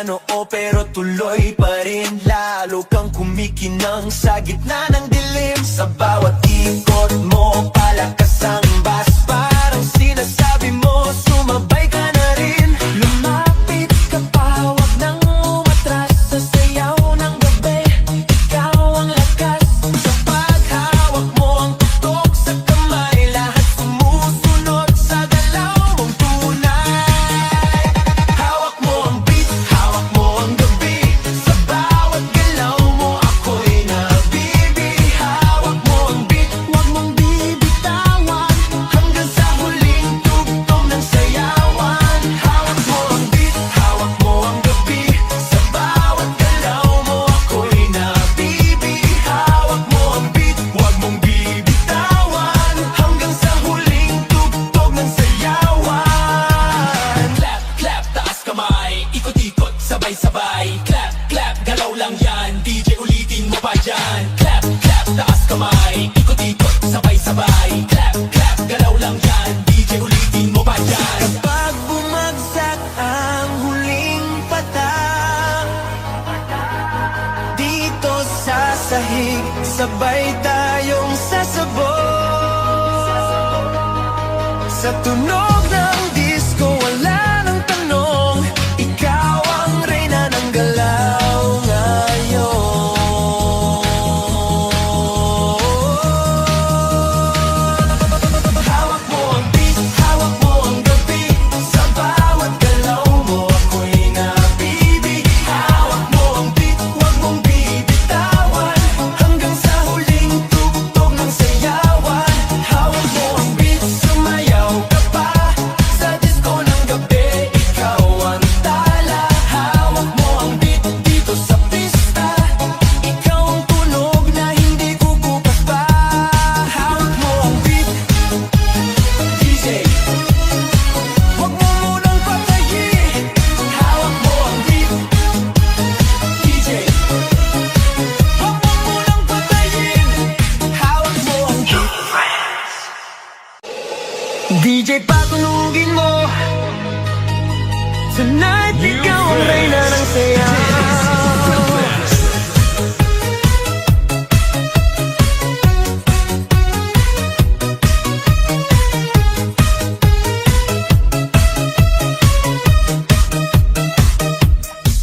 noo pero tuloy pa rin. Lalo kang kumikinang sa gitna ng dilim. Sa bawat ikot mo, palakas ang bas. Parang sinasabi mo, sumabay ka na rin. Lumapit ka pa, wag nang umatras. Sa sayaw ng gabi, ikaw ang lakas. Sa paghawak mo ang tutok sa kamay, lahat sumusunod sa galaw mong tunay. Hawak mo ang beat, hawak mo ang gabi. Sa bawat galaw mo ako'y nabibi. Hawak mo ang beat, wag mong bibitawan, hanggang sa huling tugtog ng sayawan. Hawak mo ang beat, hawak mo ang gabi. Sa bawat galaw mo ako'y nabibi. Hawak mo ang beat, wag mong bibitawan, hanggang sa huling tugtog ng sayawan. Clap, clap, taas kamay, ikot-ikot, sabay-sabay. Clap, clap, galaw lang yan, DJ ulitin mo pa dyan. Clap, clap, taas kamay, ikot-ikot, sabay-sabay. Clap, clap, galaw lang yan, DJ ulitin mo pa dyan. Kapag bumagsak ang huling patak, dito sa sahig, sabay tayong sasabog. Sa tunog ng disco, wala nang tanong, ikaw ang reyna ng galaw ngayon. Hawak mo ang beat, hawak mo ang gabi. Sa bawat galaw mo ako'y nabibi. Hawak mo ang beat, wag mong bibitawan, hanggang sa huling tugtog ng sayawan. Hawak mo ang beat, sumayaw ka pa. Sa disco ng gabi, ikaw ang tala. Hawak mo ang beat dito sa pista, ikaw ang tunog na hindi kukupas pa. Hawak mo ang beat, DJ, wag mo munang patayin. Hawak mo ang beat, DJ, wag mo munang patayin. Hawak mo ang beat. DJ, patunugin mo. Tonight, ikaw ang reyna ng sayaw.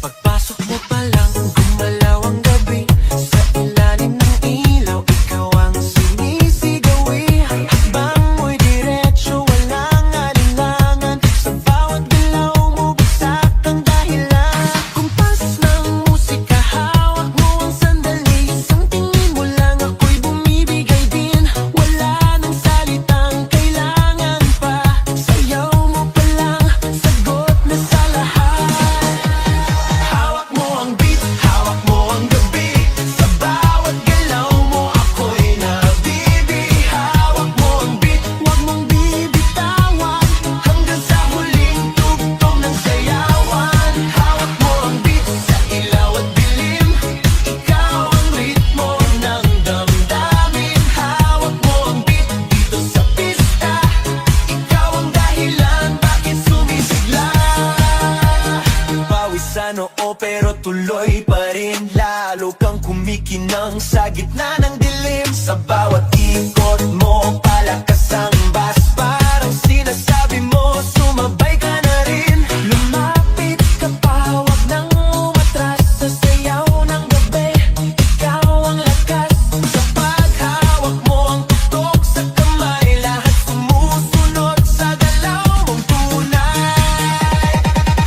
Pagpasok mo pa lang, gumalaw ang gabi. Sa ilalim ng ilaw, ikaw ang sinisigawi. Hakbang mo'y diretso, walang alinlangan. Sa bawat galaw mo, bagsak ang dahilan. Kumpas ng musika, hawak mo ang sandali. Isang tingin mo lang, ako'y bumibigay din. Wala nang salitang kailangan pa. Sayaw mo pa lang, sagot na sa lahat. Hawak mo ang beat, hawak mo ang gabi. Sa bawat galaw mo ako'y nabibi. Hawak mo ang beat, wag mong bibitawan, hanggang sa huling tugtog ng sayawan. Hawak mo ang beat sa ilaw at dilim, ikaw ang ritmo ng damdamin. Hawak mo ang beat dito sa pista, ikaw ang dahilan bakit sumisigla. Pawis sa noo pero tuloy pa rin. Lalo kang kumikinang sa gitna ng dilim. Sa bawat ikot mo, palakas ang bas. Parang sinasabi mo, sumabay ka na rin. Lumapit ka pa, wag nang umatras. Sa sayaw ng gabi, ikaw ang lakas. Sa paghawak mo ang tutok sa kamay, lahat sumusunod sa galaw mong tunay.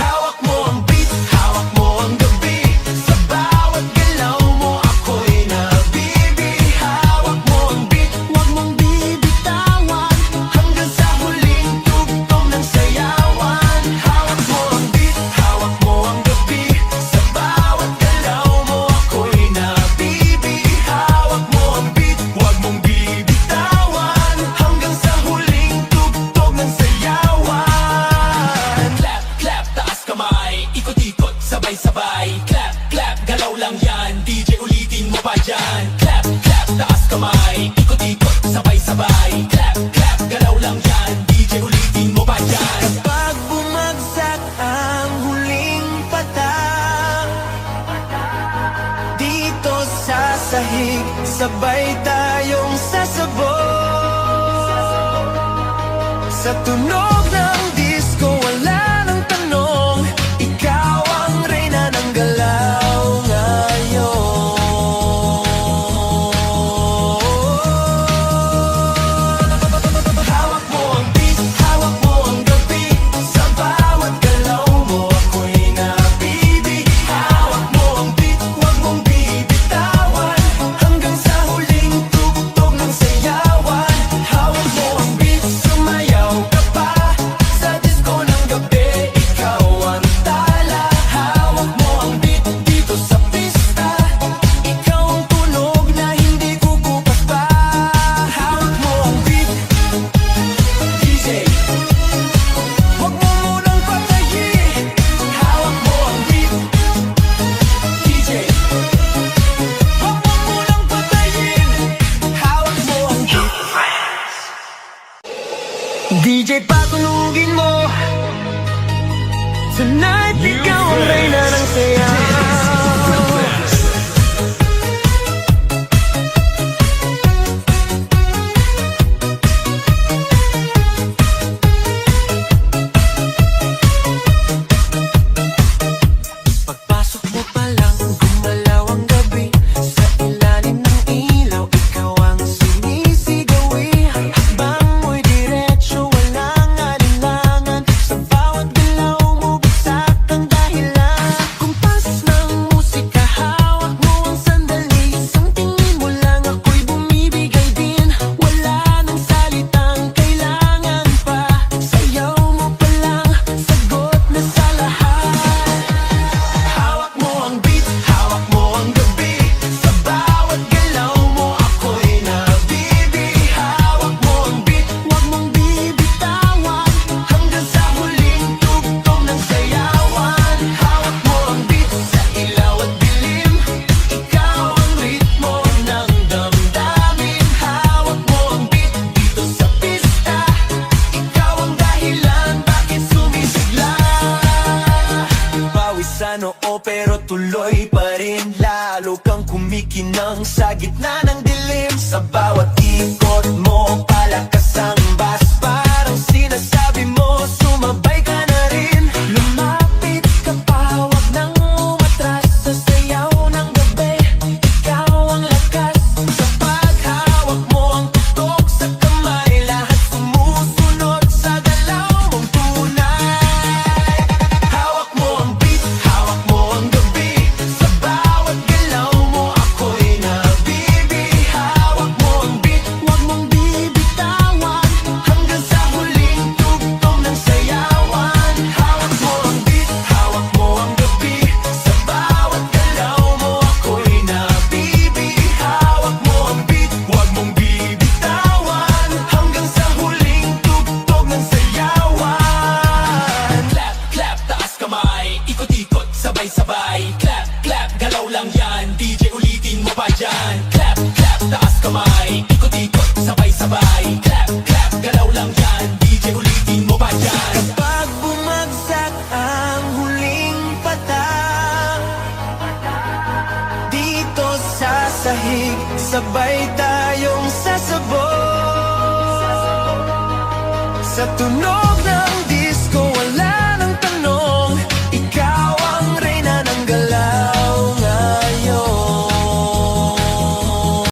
Hawak mo ang beat, hawak mo ang gabi. Sa bawat galaw mo ako'y nabibi. Hawak mo ang beat, wag mong bibitawan, hanggang sa huling tugtog ng sayawan. Hawak mo ang beat, hawak mo ang gabi. Sa bawat galaw mo ako'y nabibi. Hawak mo ang beat, wag mong bibitawan, hanggang sa huling tugtog ng sayawan. Clap, clap, taas kamay, ikot-ikot, sabay-sabay. Clap, clap, galaw lang yan, DJ ulitin mo pa dyan. Clap, clap, taas kamay, ikot-ikot, sabay-sabay. Clap, clap, galaw lang yan, DJ ulitin mo pa dyan. Kapag bumagsak ang huling patak, sahig, sabay tayong sasabog. Sa tunog ng disco, wala nang tanong, ikaw ang reyna ng galaw ngayon. Hawak mo ang beat, hawak mo ang gabi, sa bawat galaw mo ako'y nabibig. Hawak mo ang beat, huwag mong bibitawan, hanggang sa huling tugtog ng sayawan. Hawak mo ang beat, sumayaw ka pa, sa disco ng gabi, ikaw ang tala. Hawak mo ang beat, dito sa pista, ikaw ang tunog na hindi kukupas pa. Hawak mo ang beat, DJ, huwag mo munang patayin. Hawak mo ang beat, DJ, huwag mo munang patayin. Hawak mo ang beat, DJ, patunugin mo. Tonight, ikaw ang reyna ng sayaw. Pagpasok mo pa lang, gumalaw ang gabi, sa ilalim ng ilaw, ikaw ang sinisigawi. Hakbang mo'y diretso, walang alinlangan, sa bawat galaw mo bagsak ang dahilan. Kumpas ng musika, hawak mo ang sandali, isang tingin mo lang ako'y bumibigay din. Wala nang salitang kailangan pa, sayaw mo pa lang, sagot na sa lahat. Hawak mo ang beat, hawak mo ang gabi, sa bawat galaw mo ako'y nabibig. Hawak mo ang beat, huwag mong bibitawan, hanggang sa huling tugtog ng sayawan. Hawak mo ang beat, sa ilaw at dilim, ikaw ang ritmo ng damdamin. Hawak mo ang beat, dito sa pista, ikaw ang dahilan bakit sumisigla. Pawisan oo pero tuloy pa rin, lalo kang kumikinang sa gitna ng dilim. Sa bawat ikot mo, palakas ang bass, parang sinasabi mo, sumabay ka na rin. Lumapit ka pa, wag nang umatras, sa sayaw ng gabi, ikaw ang lakas. Sa paghawak mo ang tutok sa kamay, lahat sumusunod sa galaw mong tunay. Hawak mo ang beat, hawak mo ang gabi, sa bawat galaw mo ako'y nabibig. Hawak mo ang beat, huwag mong bibitawan, hanggang sa huling tugtog ng sayawan. Hawak mo ang beat, hawak mo ang gabi, sa bawat galaw mo ako'y nabibig. Hawak mo ang beat, huwag mong bibitawan, hanggang sa huling tugtog ng sayawan. Clap, clap, taas kamay, ikot-ikot, sabay-sabay. Clap, clap, galaw lang yan, DJ ulitin mo pa dyan. Clap, clap, taas kamay, ikot-ikot, sabay-sabay. Clap, clap, galaw lang yan, DJ ulitin mo pa dyan. Kapag bumagsak ang huling patak, dito sa sahig, sabay tayong sasabog. Sa tunog